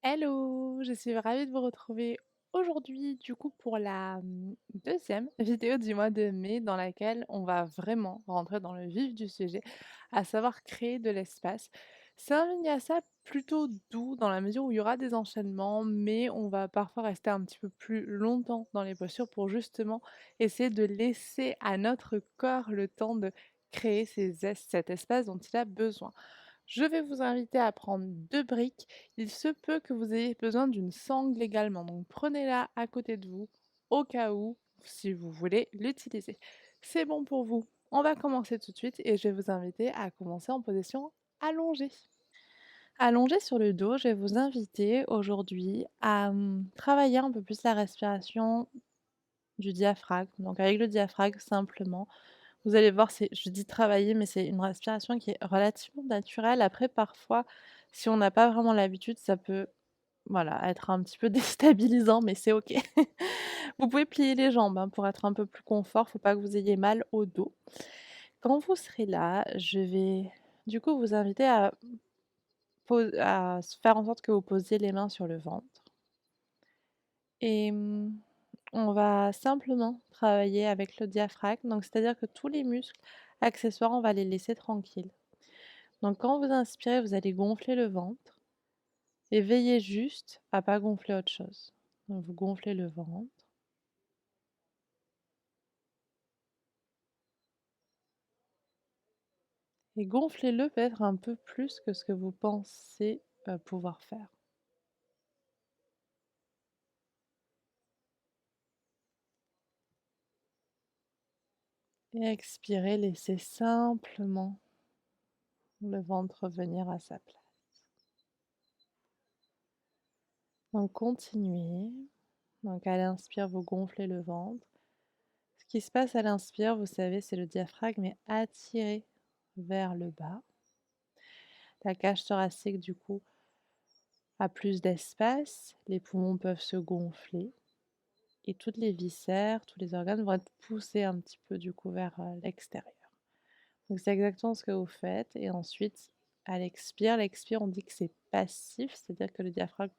Hello, je suis ravie de vous retrouver aujourd'hui, du coup, pour la 2e vidéo du mois de mai dans laquelle on va vraiment rentrer dans le vif du sujet, à savoir créer de l'espace. C'est un vinyasa plutôt doux dans la mesure où il y aura des enchaînements, mais on va parfois rester un petit peu plus longtemps dans les postures pour justement essayer de laisser à notre corps le temps de créer cet espace dont il a besoin. Je vais vous inviter à prendre 2 briques. Il se peut que vous ayez besoin d'une sangle également, donc prenez-la à côté de vous au cas où, si vous voulez l'utiliser. C'est bon pour vous? On va commencer tout de suite et je vais vous inviter à commencer en position allongée. Allongée sur le dos, je vais vous inviter aujourd'hui à, travailler un peu plus la respiration du diaphragme. Donc avec le diaphragme simplement, vous allez voir, c'est je dis travailler, mais c'est une respiration qui est relativement naturelle. Après, parfois, si on n'a pas vraiment l'habitude, ça peut, voilà, être un petit peu déstabilisant, mais c'est OK. Vous pouvez plier les jambes, hein, pour être un peu plus confort, faut pas que vous ayez mal au dos. Quand vous serez là, je vais du coup vous inviter à faire en sorte que vous posiez les mains sur le ventre et on va simplement travailler avec le diaphragme, donc c'est-à-dire que tous les muscles accessoires, on va les laisser tranquilles. Donc quand vous inspirez, vous allez gonfler le ventre et veillez juste à pas gonfler autre chose. Donc vous gonflez le ventre et gonflez-le peut-être un peu plus que ce que vous pensez, pouvoir faire. Et expirez, laissez simplement le ventre revenir à sa place. Donc continuez. Donc à l'inspire, vous gonflez le ventre. Ce qui se passe à l'inspire, vous savez, c'est le diaphragme est attiré vers le bas. La cage thoracique, du coup, a plus d'espace, les poumons peuvent se gonfler et toutes les viscères, tous les organes vont être poussés un petit peu, du coup, vers l'extérieur. Donc c'est exactement ce que vous faites et ensuite, à l'expire, on dit que c'est passif, c'est-à-dire que le diaphragme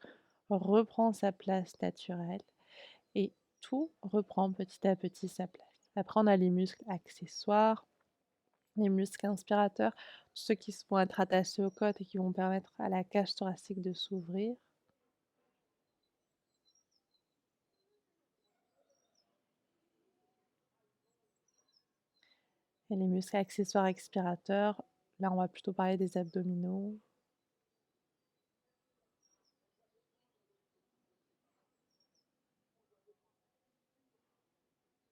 reprend sa place naturelle et tout reprend petit à petit sa place. Après, on a les muscles accessoires, les muscles inspirateurs, ceux qui vont être attachés aux côtes et qui vont permettre à la cage thoracique de s'ouvrir. Et les muscles accessoires expirateurs, là on va plutôt parler des abdominaux.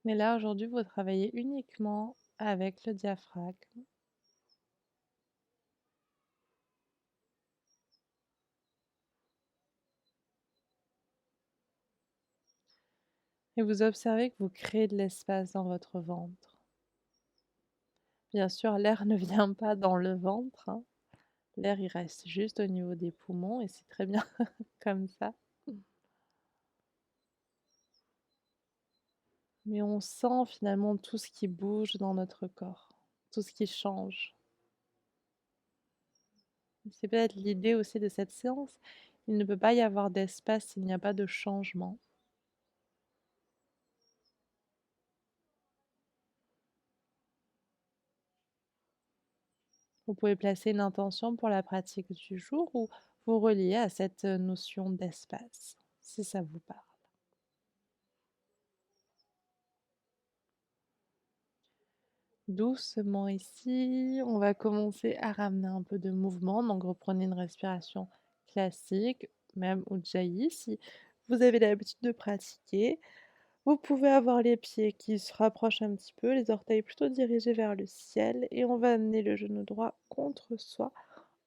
Mais là aujourd'hui, vous travaillez uniquement avec le diaphragme et vous observez que vous créez de l'espace dans votre ventre. Bien sûr, l'air ne vient pas dans le ventre, hein. L'air, il reste juste au niveau des poumons et c'est très bien comme ça. Mais on sent finalement tout ce qui bouge dans notre corps, tout ce qui change. C'est peut-être l'idée aussi de cette séance. Il ne peut pas y avoir d'espace s'il n'y a pas de changement. Vous pouvez placer une intention pour la pratique du jour ou vous relier à cette notion d'espace, si ça vous parle. Doucement ici, on va commencer à ramener un peu de mouvement. Donc reprenez une respiration classique, même Ujjayi si vous avez l'habitude de pratiquer. Vous pouvez avoir les pieds qui se rapprochent un petit peu, les orteils plutôt dirigés vers le ciel et on va amener le genou droit contre soi,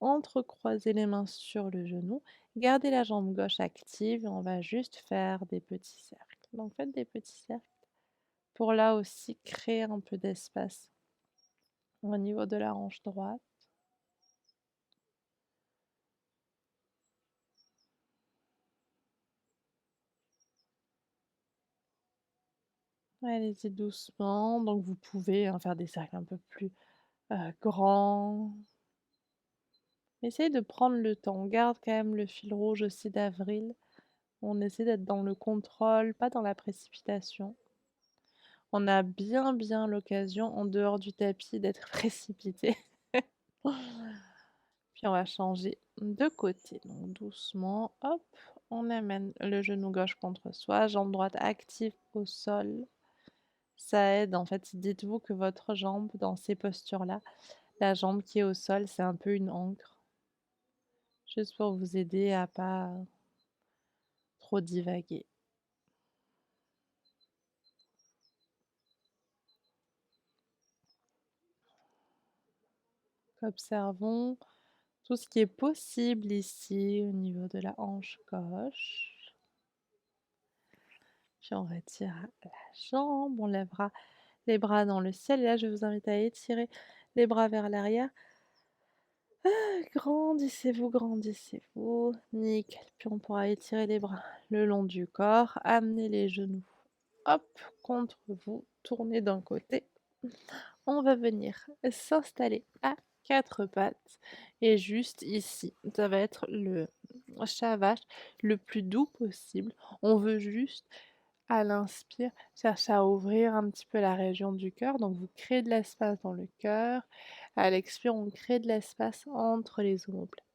entrecroiser les mains sur le genou, garder la jambe gauche active et on va juste faire des petits cercles. Donc faites des petits cercles pour là aussi créer un peu d'espace au niveau de la hanche droite. Allez-y doucement, donc vous pouvez, hein, faire des cercles un peu plus, grands. Essaye de prendre le temps. On garde quand même le fil rouge aussi d'avril. On essaie d'être dans le contrôle, pas dans la précipitation. On a bien l'occasion, en dehors du tapis, d'être précipité. Puis on va changer de côté. Donc doucement, hop, on amène le genou gauche contre soi, jambe droite active au sol. Ça aide en fait, dites-vous que votre jambe dans ces postures-là, la jambe qui est au sol, c'est un peu une ancre, juste pour vous aider à pas trop divaguer. Observons tout ce qui est possible ici au niveau de la hanche gauche. Puis on retire la jambe, on lèvera les bras dans le ciel et là je vous invite à étirer les bras vers l'arrière. Grandissez-vous, grandissez-vous. Nickel. Puis on pourra étirer les bras le long du corps, amener les genoux, hop, contre vous, tourner d'un côté. On va venir s'installer à quatre pattes et juste ici, ça va être le chat vache le plus doux possible. On veut juste, à l'inspire, chercher à ouvrir un petit peu la région du cœur. Donc vous créez de l'espace dans le cœur. À l'expire, on crée de l'espace entre les omoplates.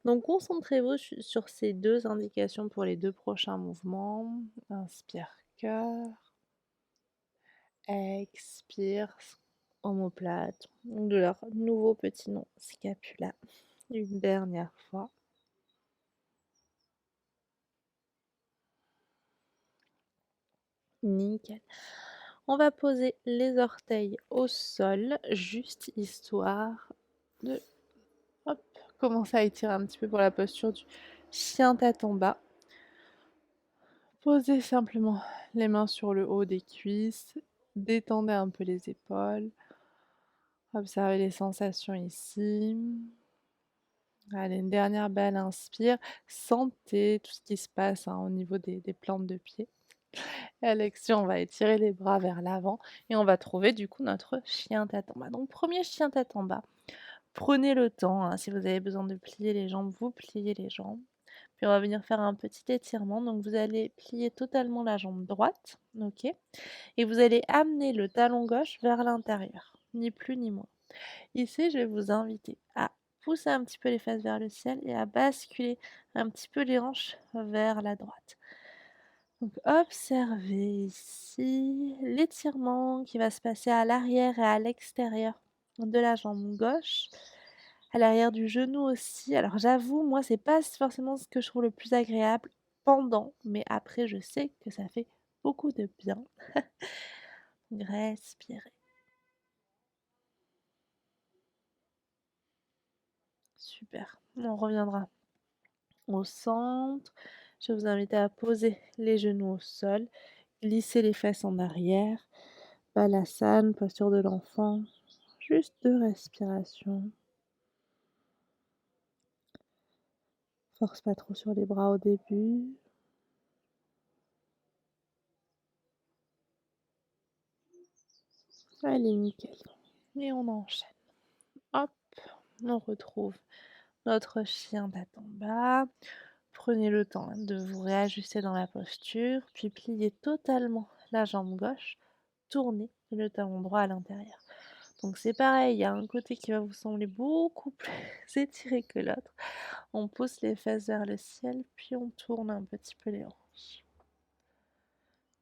Donc concentrez-vous sur ces deux indications pour les deux prochains mouvements. Inspire cœur, expire omoplate. De leur nouveau petit nom, scapula. Une dernière fois. Nickel. On va poser les orteils au sol, juste histoire de hop, commencer à étirer un petit peu pour la posture du chien tête en bas. Posez simplement les mains sur le haut des cuisses, détendez un peu les épaules, observez les sensations ici. Allez, une dernière belle inspire, sentez tout ce qui se passe au niveau des plantes de pied. Et à l'expire, on va étirer les bras vers l'avant et on va trouver du coup notre chien tête en bas. Donc premier chien tête en bas, prenez le temps, si vous avez besoin de plier les jambes, vous pliez les jambes. Puis on va venir faire un petit étirement, donc vous allez plier totalement la jambe droite, OK? Et vous allez amener le talon gauche vers l'intérieur, ni plus ni moins. Ici, je vais vous inviter à pousser un petit peu les fesses vers le ciel et à basculer un petit peu les hanches vers la droite. Donc observez ici l'étirement qui va se passer à l'arrière et à l'extérieur de la jambe gauche, à l'arrière du genou aussi. Alors j'avoue, moi c'est pas forcément ce que je trouve le plus agréable pendant, mais après je sais que ça fait beaucoup de bien. Respirez. Super. On reviendra au centre. Je vais vous inviter à poser les genoux au sol, glisser les fesses en arrière, balasane, posture de l'enfant. Juste 2 respirations. Force pas trop sur les bras au début. Allez, nickel. Et on enchaîne. Hop, on retrouve notre chien tête en bas. Prenez le temps de vous réajuster dans la posture, puis pliez totalement la jambe gauche, tournez le talon droit à l'intérieur. Donc c'est pareil, il y a un côté qui va vous sembler beaucoup plus étiré que l'autre. On pousse les fesses vers le ciel, puis on tourne un petit peu les hanches.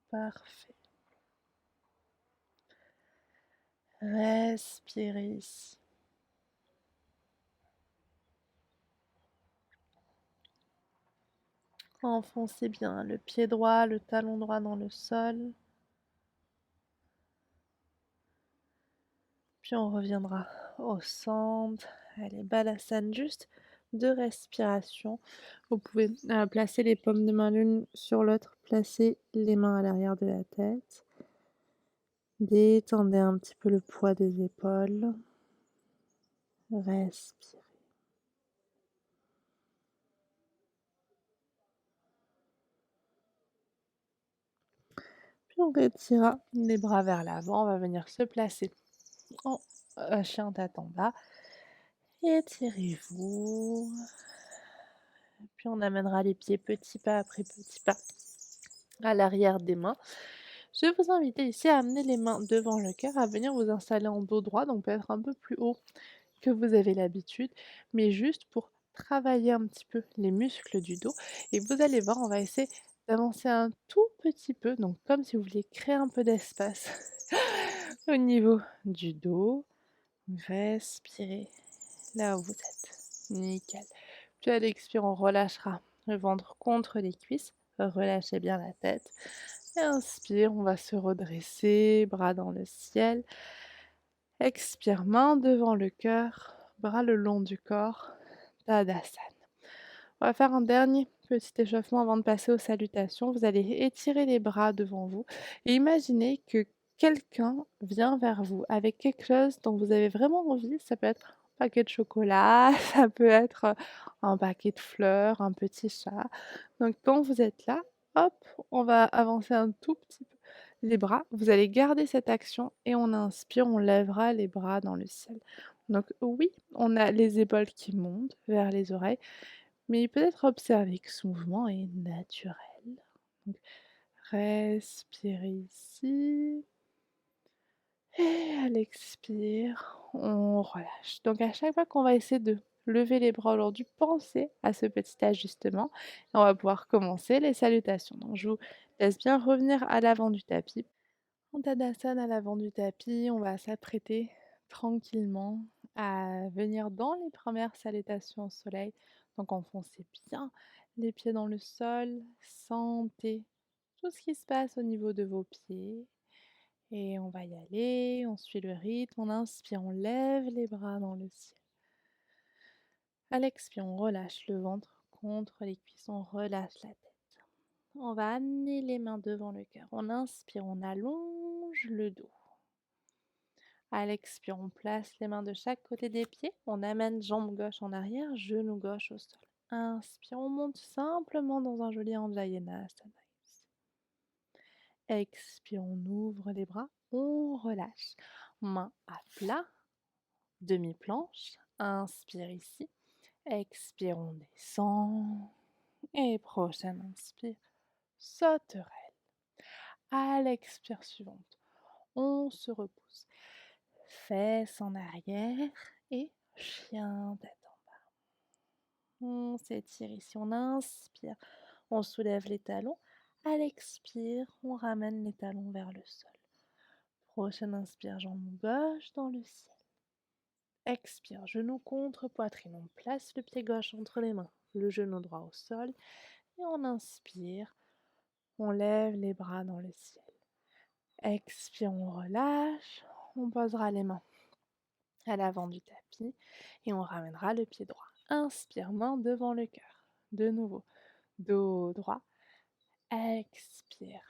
Parfait. Respirez ici. Enfoncez bien le pied droit, le talon droit dans le sol. Puis on reviendra au centre. Allez, balasane, juste 2 respirations. Vous pouvez placer les paumes de main l'une sur l'autre, placer les mains à l'arrière de la tête. Détendez un petit peu le poids des épaules. Respirez. Puis on retira les bras vers l'avant. On va venir se placer en chien tête en bas. Étirez-vous. Puis on amènera les pieds petit pas après petit pas à l'arrière des mains. Je vais vous inviter ici à amener les mains devant le cœur, à venir vous installer en dos droit, donc peut-être un peu plus haut que vous avez l'habitude, mais juste pour travailler un petit peu les muscles du dos. Et vous allez voir, on va essayer d'avancer un tout petit peu, donc comme si vous vouliez créer un peu d'espace au niveau du dos. Respirez là où vous êtes. Nickel. Puis à l'expire, on relâchera le ventre contre les cuisses. Relâchez bien la tête. Et inspire, on va se redresser, bras dans le ciel. Expire, main devant le cœur, bras le long du corps. Tadasana. On va faire un dernier petit échauffement avant de passer aux salutations. Vous allez étirer les bras devant vous et imaginez que quelqu'un vient vers vous avec quelque chose dont vous avez vraiment envie. Ça peut être un paquet de chocolat, ça peut être un paquet de fleurs, un petit chat. Donc quand vous êtes là, hop, on va avancer un tout petit peu les bras. Vous allez garder cette action et on inspire, on lèvera les bras dans le ciel. Donc oui, on a les épaules qui montent vers les oreilles, mais peut-être observer que ce mouvement est naturel. Donc, respirez ici et à l'expire, on relâche. Donc à chaque fois qu'on va essayer de lever les bras aujourd'hui, pensez à ce petit ajustement et on va pouvoir commencer les salutations. Donc je vous laisse bien revenir à l'avant du tapis. En Tadasana à l'avant du tapis, on va s'apprêter tranquillement à venir dans les premières salutations au soleil. Donc enfoncez bien les pieds dans le sol, sentez tout ce qui se passe au niveau de vos pieds. Et on va y aller, on suit le rythme, on inspire, on lève les bras dans le ciel. À l'expire, on relâche le ventre contre les cuisses, on relâche la tête. On va amener les mains devant le cœur. On inspire, on allonge le dos. À l'expire, on place les mains de chaque côté des pieds. On amène jambe gauche en arrière, genou gauche au sol. Inspire, on monte simplement dans un joli Anjayanasana. Expire, on ouvre les bras, on relâche. Main à plat, demi-planche. Inspire ici. Expire, on descend. Et prochaine inspire, sauterelle. À l'expire suivante, on se repousse. Fesses en arrière et chien tête en bas. On s'étire ici, on inspire, on soulève les talons. À l'expire, on ramène les talons vers le sol. Prochaine inspire, jambe gauche dans le ciel. Expire, genou contre poitrine. On place le pied gauche entre les mains, le genou droit au sol. Et on inspire, on lève les bras dans le ciel. Expire, on relâche. On posera les mains à l'avant du tapis et on ramènera le pied droit. Inspire, main devant le cœur. De nouveau, dos droit. Expire,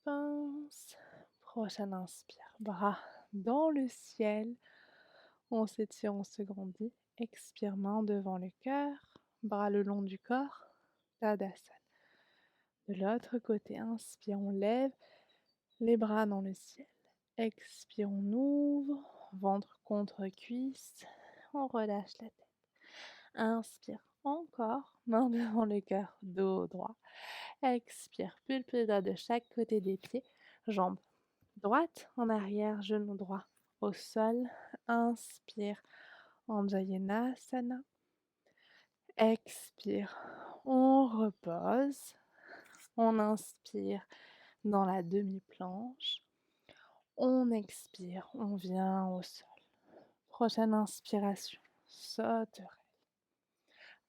pince. Prochaine inspire, bras dans le ciel. On s'étire, on se grandit. Expire, main devant le cœur. Bras le long du corps. Tadasana. De l'autre côté, inspire, on lève les bras dans le ciel. Expire, on ouvre. Ventre contre cuisse. On relâche la tête. Inspire encore, main devant le cœur, dos droit. Expire, pulpe les doigts de chaque côté des pieds. Jambe droite en arrière, genou droit au sol. Inspire, Anjayanasana. Expire, on repose. On inspire dans la demi-planche. On expire, on vient au sol. Prochaine inspiration, sauterelle.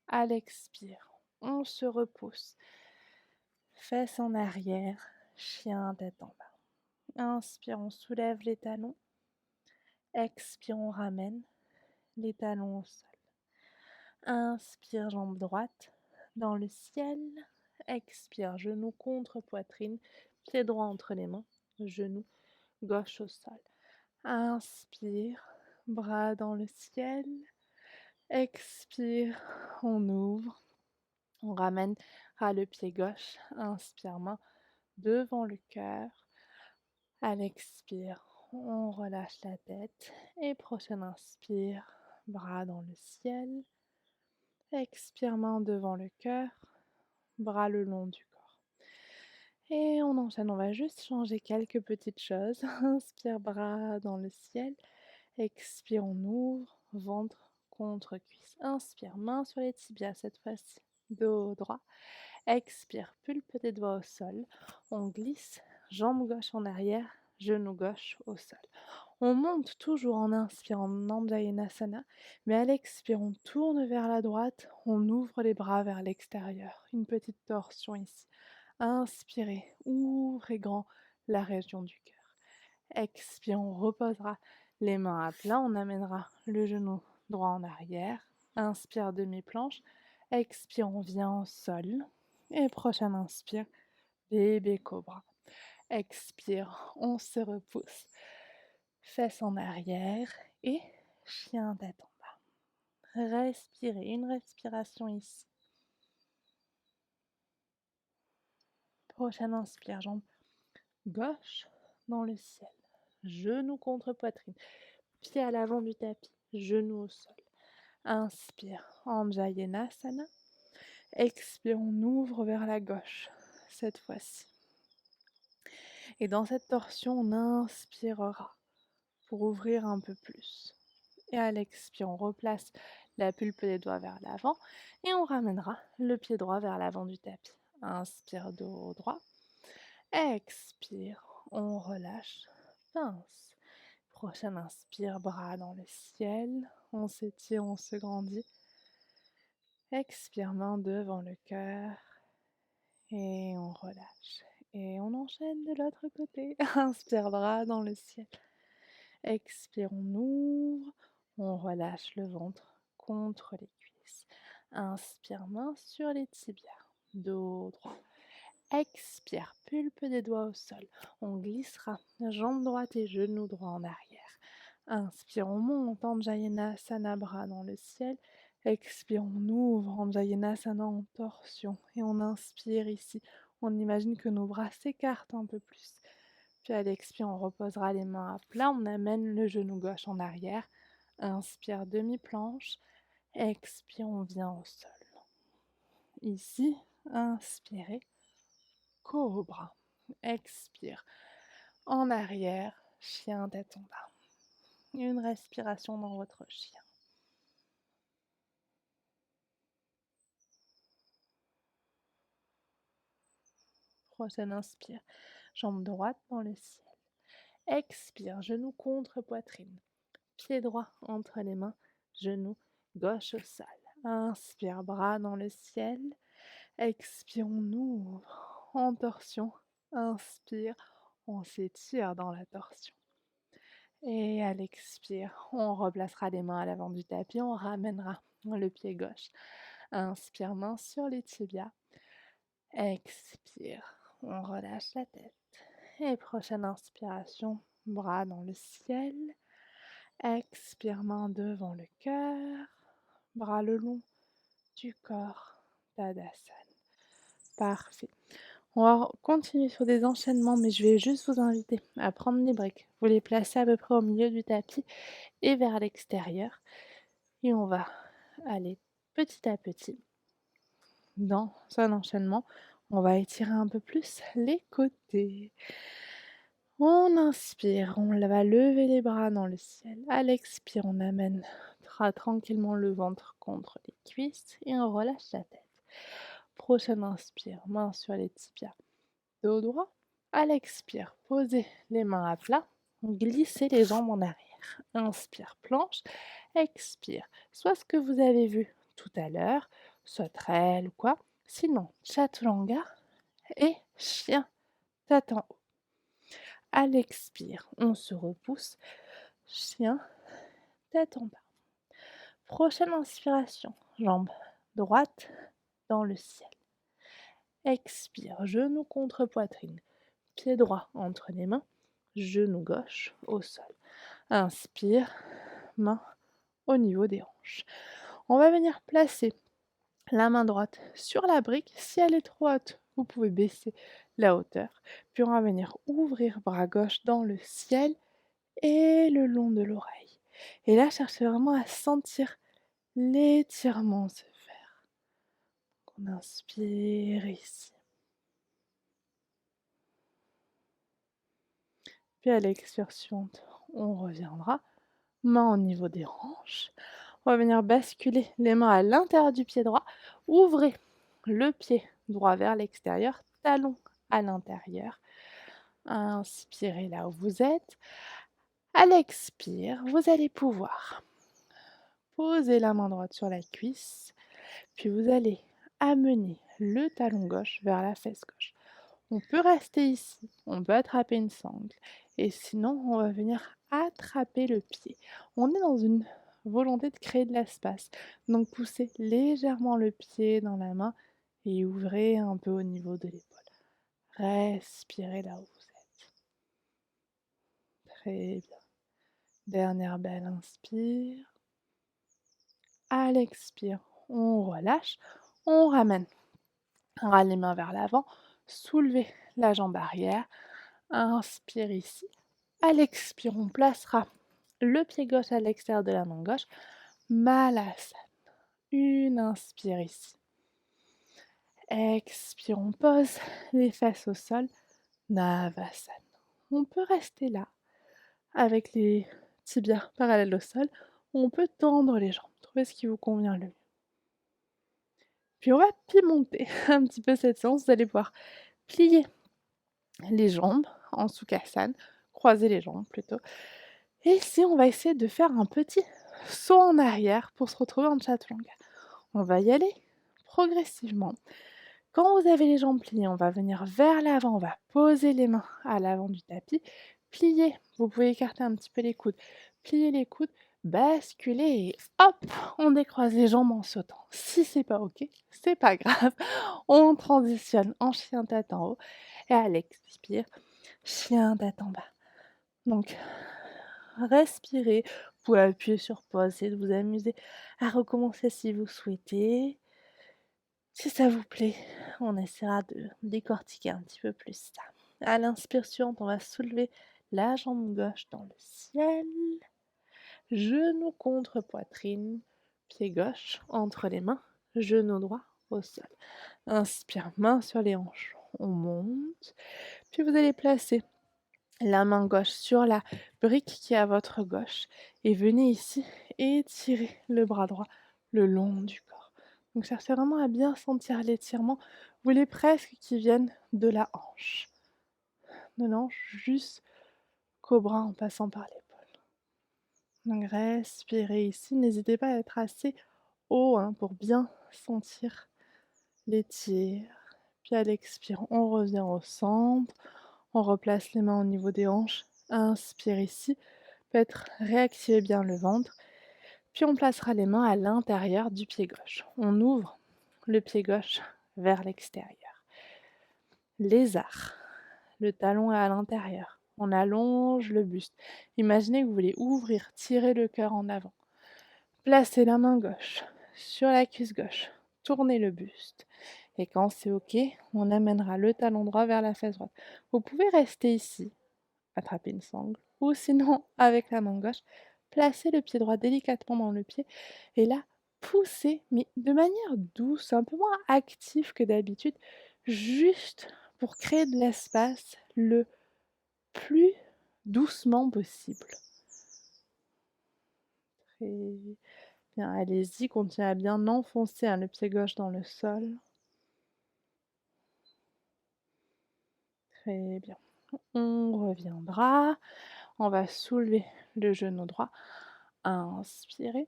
À l'expire, on se repousse. Fesses en arrière, chien tête en bas. Inspire, on soulève les talons. Expire, on ramène les talons au sol. Inspire, jambe droite dans le ciel. Expire, genou contre poitrine, pied droit entre les mains, genou gauche au sol. Inspire, bras dans le ciel. Expire, on ouvre. On ramène à le pied gauche. Inspire, main devant le cœur. À l'expire, on relâche la tête. Et prochaine inspire, bras dans le ciel. Expire, main devant le cœur, bras le long du corps. Et on enchaîne, on va juste changer quelques petites choses. Inspire, bras dans le ciel. Expire, on ouvre, ventre contre cuisse. Inspire, main sur les tibias cette fois-ci. Dos droit. Expire, pulpe des doigts au sol. On glisse, jambe gauche en arrière, genou gauche au sol. On monte toujours en inspirant Nandjayenasana, mais à l'expire, on tourne vers la droite, on ouvre les bras vers l'extérieur. Une petite torsion ici. Inspirez, ouvrez grand la région du cœur. Expire, on reposera les mains à plat, on amènera le genou droit en arrière. Inspire, demi-planche. Expire, on vient au sol. Et prochaine inspire, bébé cobra. Expire, on se repousse. Fesses en arrière et chien tête en bas. Respirez, une respiration ici. Prochaine inspire, jambe gauche dans le ciel. Genou contre poitrine. Pied à l'avant du tapis, genou au sol. Inspire, Anjayenasana. Expire, on ouvre vers la gauche, cette fois-ci. Et dans cette torsion, on inspirera pour ouvrir un peu plus. Et à l'expire, on replace la pulpe des doigts vers l'avant et on ramènera le pied droit vers l'avant du tapis. Inspire, dos droit. Expire, on relâche, pince. Prochaine inspire, bras dans le ciel. On s'étire, on se grandit. Expire, main devant le cœur. Et on relâche. Et on enchaîne de l'autre côté. Inspire, bras dans le ciel. Expire, on ouvre. On relâche le ventre contre les cuisses. Inspire, main sur les tibias. Dos droit. Expire, pulpe des doigts au sol. On glissera jambe droite et genou droit en arrière. Inspire, on monte en Anjayenasana, bras dans le ciel. Expire, on ouvre en Anjayenasana en torsion. Et on inspire ici. On imagine que nos bras s'écartent un peu plus. Puis à l'expire, on reposera les mains à plat. On amène le genou gauche en arrière. Inspire, demi-planche. Expire, on vient au sol. Ici, inspirez, cobra. Expire, en arrière, chien tête en bas. Une respiration dans votre chien. Prochaine inspire, jambe droite dans le ciel. Expire, genou contre poitrine. Pied droit entre les mains, genou gauche au sol. Inspire, bras dans le ciel. Expire, on ouvre en torsion. Inspire, on s'étire dans la torsion. Et à l'expire, on replacera les mains à l'avant du tapis, on ramènera le pied gauche. Inspire, main sur les tibias. Expire, on relâche la tête. Et prochaine inspiration, bras dans le ciel. Expire, main devant le cœur. Bras le long du corps. Tadasana. Parfait. On va continuer sur des enchaînements, mais je vais juste vous inviter à prendre des briques. Vous les placez à peu près au milieu du tapis et vers l'extérieur. Et on va aller petit à petit dans un enchaînement. On va étirer un peu plus les côtés. On inspire, on va lever les bras dans le ciel. À l'expire, on amène tranquillement le ventre contre les cuisses et on relâche la tête. Prochaine inspire, main sur les tibias, dos droit. À l'expire, posez les mains à plat, glissez les jambes en arrière. Inspire, planche. Expire, soit ce que vous avez vu tout à l'heure, soit trail ou quoi. Sinon, chaturanga et chien tête en haut. À l'expire, on se repousse, chien tête en bas. Prochaine inspiration, jambe droite dans le ciel. Expire, genou contre poitrine, pied droit entre les mains, genou gauche au sol. Inspire, main au niveau des hanches. On va venir placer la main droite sur la brique. Si elle est trop haute, vous pouvez baisser la hauteur. Puis on va venir ouvrir bras gauche dans le ciel et le long de l'oreille. Et là, cherchez vraiment à sentir l'étirement se faire. On inspire ici. Puis à l'expire suivante, on reviendra, main au niveau des hanches. On va venir basculer les mains à l'intérieur du pied droit. Ouvrez le pied droit vers l'extérieur, talon à l'intérieur. Inspirez là où vous êtes. À l'expire, vous allez pouvoir poser la main droite sur la cuisse, puis vous allez amener le talon gauche vers la fesse gauche. On peut rester ici, on peut attraper une sangle, et sinon on va venir attraper le pied. On est dans une volonté de créer de l'espace, donc poussez légèrement le pied dans la main et ouvrez un peu au niveau de l'épaule. Respirez là où vous êtes. Très bien. Dernière belle inspire. À l'expire, on relâche, on ramène. On râle les mains vers l'avant, soulevez la jambe arrière. Inspire ici. À l'expire, on placera le pied gauche à l'extérieur de la main gauche. Malasana. Une inspire ici. Expire, on pose les fesses au sol. Navasana. On peut rester là avec les tibias parallèles au sol. On peut tendre les jambes. Trouvez ce qui vous convient le mieux. Puis on va pimenter un petit peu cette séance. Vous allez pouvoir plier les jambes en Sukhasana, croiser les jambes plutôt. Et ici, on va essayer de faire un petit saut en arrière pour se retrouver en Chaturanga. On va y aller progressivement. Quand vous avez les jambes pliées, on va venir vers l'avant, on va poser les mains à l'avant du tapis, plier, vous pouvez écarter un petit peu les coudes, plier les coudes, basculer et hop, on décroise les jambes en sautant. Si c'est pas ok, c'est pas grave, on transitionne en chien tête en haut et à l'expire, chien tête en bas. Donc, respirez, vous pouvez appuyer sur pause, essayer de vous amuser à recommencer si vous souhaitez. Si ça vous plaît, on essaiera de décortiquer un petit peu plus ça. À l'inspire suivante, on va soulever la jambe gauche dans le ciel, genou contre poitrine, pied gauche entre les mains, genou droit au sol. Inspire, main sur les hanches, on monte, puis vous allez placer la main gauche sur la brique qui est à votre gauche et venez ici étirer le bras droit le long du corps. Donc cherchez vraiment à bien sentir l'étirement. Vous voulez presque qu'il vienne de la hanche jusqu'au bras en passant par l'épaule. Donc respirez ici, n'hésitez pas à être assez haut pour bien sentir l'étire. Puis à l'expire, on revient au centre. On replace les mains au niveau des hanches. Inspire ici. Peut-être réactivez bien le ventre. Puis on placera les mains à l'intérieur du pied gauche. On ouvre le pied gauche vers l'extérieur. Lézard. Le talon est à l'intérieur. On allonge le buste. Imaginez que vous voulez ouvrir, tirer le cœur en avant. Placez la main gauche sur la cuisse gauche. Tournez le buste. Et quand c'est ok, on amènera le talon droit vers la fesse droite. Vous pouvez rester ici, attraper une sangle, ou sinon, avec la main gauche, placer le pied droit délicatement dans le pied, et là, pousser, mais de manière douce, un peu moins active que d'habitude, juste pour créer de l'espace le plus doucement possible. Très bien, allez-y, continuez à bien enfoncer le pied gauche dans le sol. Très bien. On reviendra. On va soulever le genou droit. Inspirez.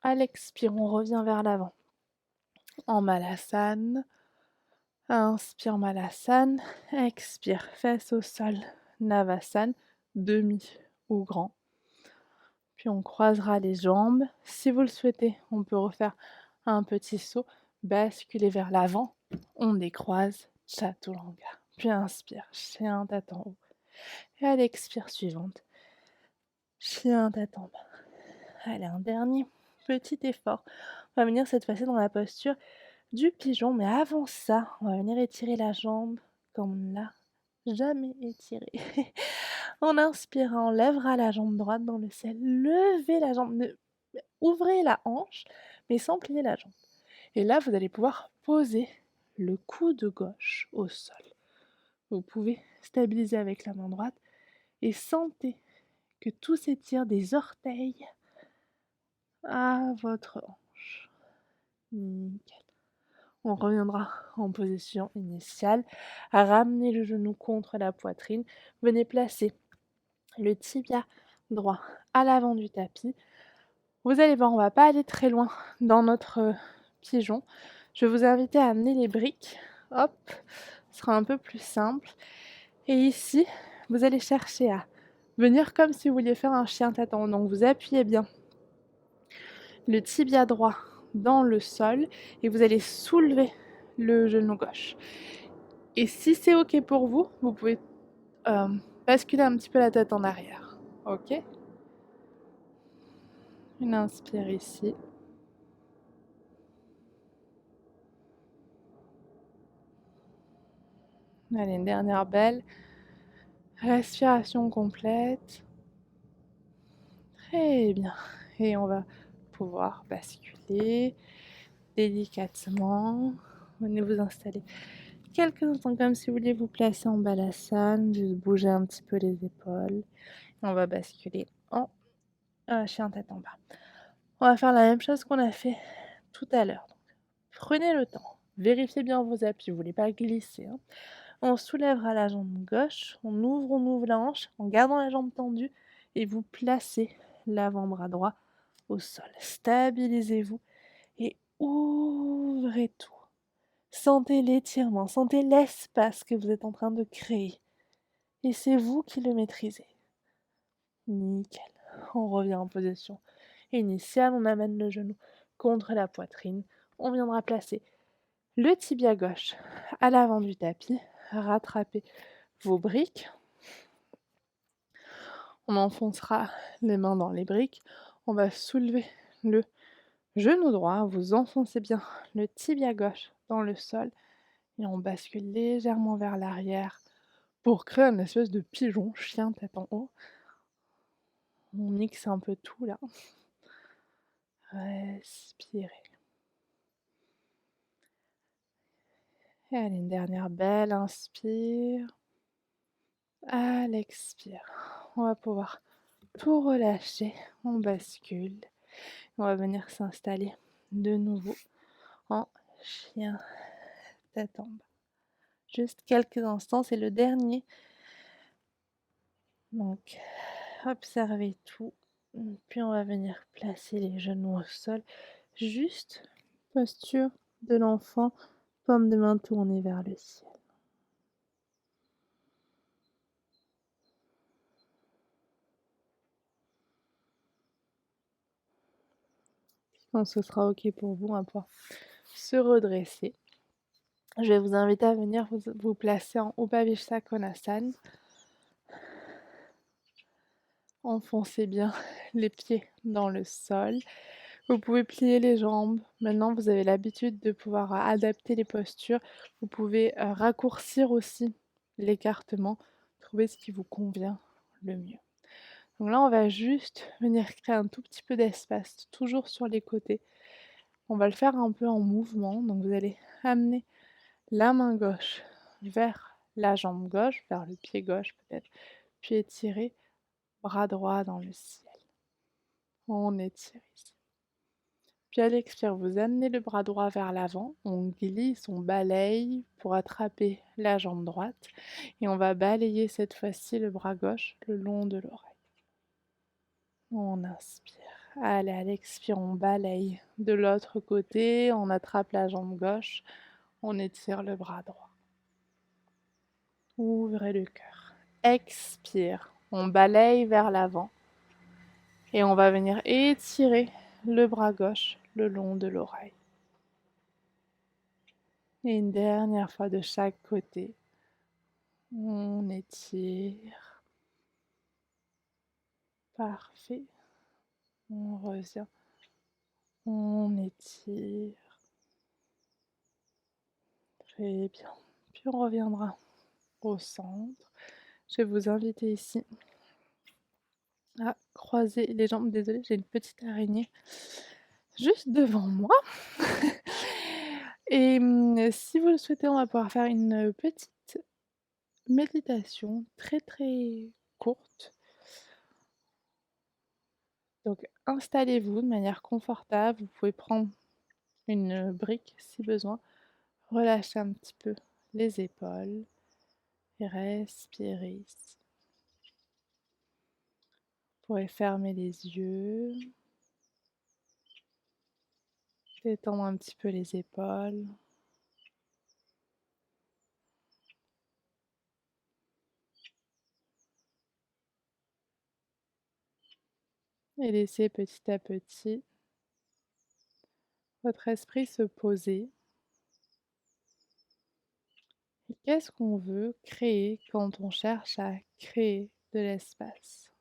À l'expire, on revient vers l'avant. En Malasana. Inspire Malasana. Expire, fesse au sol. Navasana, demi ou grand. Puis on croisera les jambes. Si vous le souhaitez, on peut refaire un petit saut. Basculer vers l'avant. On décroise. Chaturanga. Puis inspire, chien tête en haut. Et à l'expire suivante, chien tête en bas. Allez, un dernier petit effort. On va venir cette fois-ci dans la posture du pigeon, mais avant ça, on va venir étirer la jambe comme on ne l'a jamais étirée. En inspirant, on lèvera la jambe droite dans le ciel. Levez la jambe, ouvrez la hanche, mais sans plier la jambe. Et là, vous allez pouvoir poser le coude gauche au sol. Vous pouvez stabiliser avec la main droite et sentez que tout s'étire des orteils à votre hanche. Nickel. On reviendra en position initiale. Ramenez le genou contre la poitrine. Venez placer le tibia droit à l'avant du tapis. Vous allez voir, on va pas aller très loin dans notre pigeon. Je vais vous inviter à amener les briques. Hop, ce sera un peu plus simple. Et ici, vous allez chercher à venir comme si vous vouliez faire un chien tâton. Donc vous appuyez bien le tibia droit dans le sol et vous allez soulever le genou gauche. Et si c'est OK pour vous, vous pouvez basculer un petit peu la tête en arrière. OK? Une inspire ici. Allez, une dernière belle respiration complète. Très bien. Et on va pouvoir basculer délicatement. Venez vous installer quelques instants comme si vous vouliez vous placer en balasane, juste bouger un petit peu les épaules. On va basculer en chien tête en bas. On va faire la même chose qu'on a fait tout à l'heure. Prenez le temps, vérifiez bien vos appuis, vous ne voulez pas glisser, hein. On soulèvera la jambe gauche, on ouvre la hanche en gardant la jambe tendue et vous placez l'avant-bras droit au sol. Stabilisez-vous et ouvrez tout. Sentez l'étirement, sentez l'espace que vous êtes en train de créer. Et c'est vous qui le maîtrisez. Nickel. On revient en position initiale, on amène le genou contre la poitrine. On viendra placer le tibia gauche à l'avant du tapis. Rattrapez vos briques. On enfoncera les mains dans les briques. On va soulever le genou droit. Vous enfoncez bien le tibia gauche dans le sol. Et on bascule légèrement vers l'arrière pour créer une espèce de pigeon, chien tête en haut. On mixe un peu tout là. Respirez. Et allez, une dernière belle inspire. À l'expire. On va pouvoir tout relâcher. On bascule. On va venir s'installer de nouveau en chien tête en bas. Juste quelques instants, c'est le dernier. Donc, observez tout. Puis on va venir placer les genoux au sol. Juste posture de l'enfant, paume de main tournée vers le ciel. Quand ce sera OK pour vous, on va pouvoir se redresser. Je vais vous inviter à venir vous placer en Upavishta Konasana. Enfoncez bien les pieds dans le sol. Vous pouvez plier les jambes. Maintenant, vous avez l'habitude de pouvoir adapter les postures. Vous pouvez raccourcir aussi l'écartement. Trouver ce qui vous convient le mieux. Donc là, on va juste venir créer un tout petit peu d'espace, toujours sur les côtés. On va le faire un peu en mouvement. Donc vous allez amener la main gauche vers la jambe gauche, vers le pied gauche peut-être, puis étirer, bras droit dans le ciel. On étire ici. Puis à l'expire, vous amenez le bras droit vers l'avant, on glisse, on balaye pour attraper la jambe droite et on va balayer cette fois-ci le bras gauche le long de l'oreille. On inspire. Allez, à l'expire, on balaye de l'autre côté, on attrape la jambe gauche, on étire le bras droit. Ouvrez le cœur. Expire, on balaye vers l'avant et on va venir étirer le bras gauche le long de l'oreille. Et une dernière fois de chaque côté. On étire. Parfait. On revient. On étire. Très bien. Puis on reviendra au centre. Je vais vous inviter ici à croiser les jambes. Désolée, j'ai une petite araignée juste devant moi. Et si vous le souhaitez, on va pouvoir faire une petite méditation très, très courte. Donc installez-vous de manière confortable. Vous pouvez prendre une brique si besoin. Relâchez un petit peu les épaules et respirez ici. Vous pourrez fermer les yeux, détendre un petit peu les épaules et laisser petit à petit votre esprit se poser. Et qu'est-ce qu'on veut créer quand on cherche à créer de l'espace?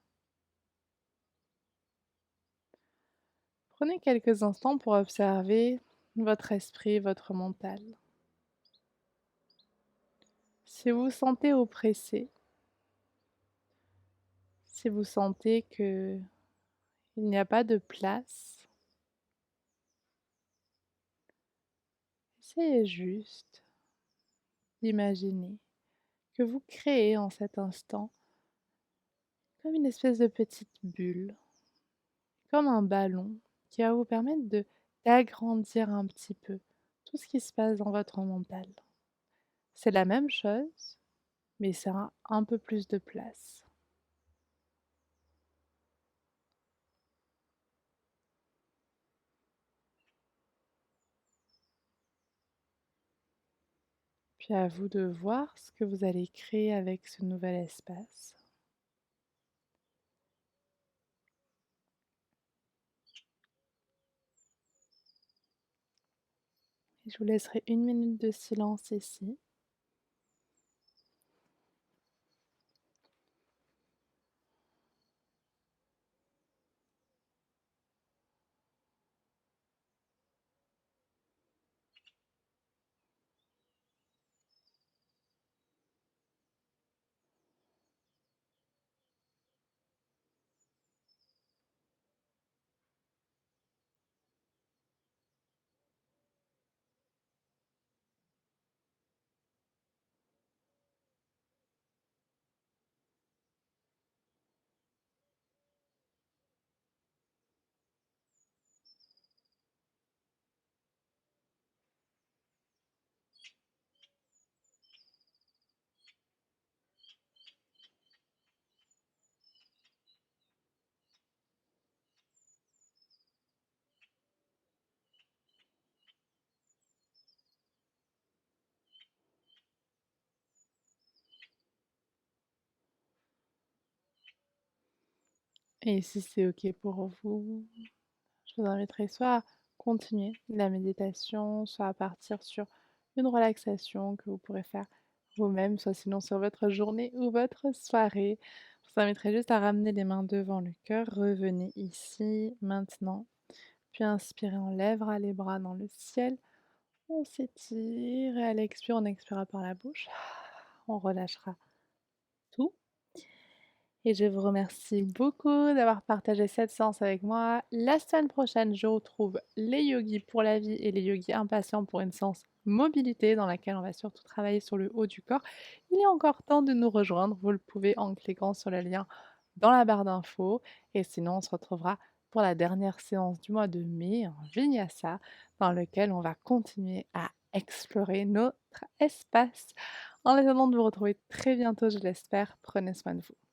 Prenez quelques instants pour observer votre esprit, votre mental. Si vous vous sentez oppressé, si vous sentez que il n'y a pas de place, essayez juste d'imaginer que vous créez en cet instant comme une espèce de petite bulle, comme un ballon qui va vous permettre de d'agrandir un petit peu tout ce qui se passe dans votre mental. C'est la même chose, mais ça a un peu plus de place. Puis à vous de voir ce que vous allez créer avec ce nouvel espace. Et je vous laisserai une minute de silence ici. Et si c'est OK pour vous, je vous inviterai soit à continuer la méditation, soit à partir sur une relaxation que vous pourrez faire vous-même, soit sinon sur votre journée ou votre soirée. Je vous inviterai juste à ramener les mains devant le cœur. Revenez ici, maintenant. Puis inspirez, on lèvera les bras dans le ciel. On s'étire et à l'expire, on expirera par la bouche. On relâchera tout. Et je vous remercie beaucoup d'avoir partagé cette séance avec moi. La semaine prochaine, je retrouve les yogis pour la vie et les yogis impatients pour une séance mobilité dans laquelle on va surtout travailler sur le haut du corps. Il est encore temps de nous rejoindre. Vous le pouvez en cliquant sur le lien dans la barre d'infos. Et sinon, on se retrouvera pour la dernière séance du mois de mai en Vinyasa, dans lequel on va continuer à explorer notre espace. En attendant de vous retrouver très bientôt, je l'espère, prenez soin de vous.